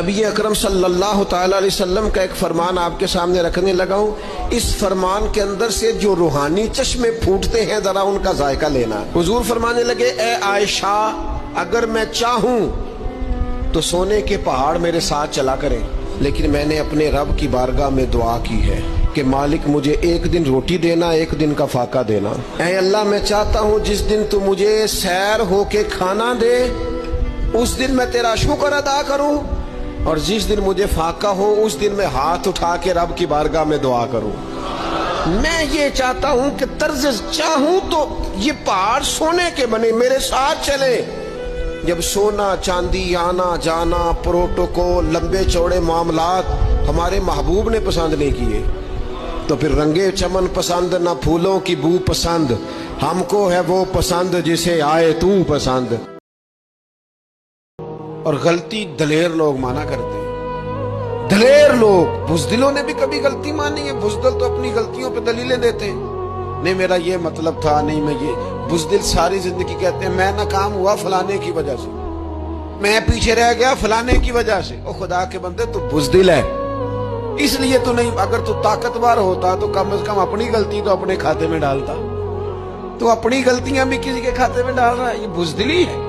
नबी अकरम सल्लल्लाहु ताला अलैहि वसल्लम का एक फरमान आपके सामने रखने लगा हूँ। इस फरमान के अंदर से जो रूहानी चश्मे फूटते हैं जरा उनका जायका लेना। हुजूर फरमाने लगे, ए आयशा, अगर मैं चाहूं तो सोने के पहाड़ मेरे साथ चला करें, लेकिन मैंने अपने रब की बारगाह में दुआ की है कि मालिक मुझे एक दिन रोटी देना, एक दिन का फाका देना। ऐ अल्लाह, मैं चाहता हूँ जिस दिन तू मुझे सैर होके खाना दे उस दिन मैं तेरा शुक्र अदा करूं, और जिस दिन मुझे फाका हो उस दिन मैं हाथ उठा के रब की बारगाह में दुआ करूं। मैं ये चाहता हूं कि तर्ज चाहूं तो ये पहाड़ सोने के बने मेरे साथ चले। जब सोना चांदी आना जाना प्रोटोकॉल लंबे चौड़े मामलात हमारे महबूब ने पसंद नहीं किए, तो फिर रंगे चमन पसंद ना फूलों की बू पसंद, हमको है वो पसंद जिसे आए तू पसंद। और गलती दलेर लोग माना करते हैं, दलेर लोग। बुजदिलों ने भी कभी गलती मानी है? बुजदिल तो अपनी गलतियों पे दलीलें देते हैं, नहीं मेरा ये मतलब था, नहीं मैं ये। बुजदिल सारी जिंदगी कहते हैं मैं नाकाम हुआ फलाने की वजह से, मैं पीछे रह गया फलाने की वजह से। ओ खुदा के बंदे, तू बुजदिल है इसलिए तो नहीं। अगर तू ताकतवर होता तो कम से कम अपनी गलती तो अपने खाते में डालता। तू अपनी गलतियां भी किसी के खाते में डाल रहा है, ये बुजदिली है।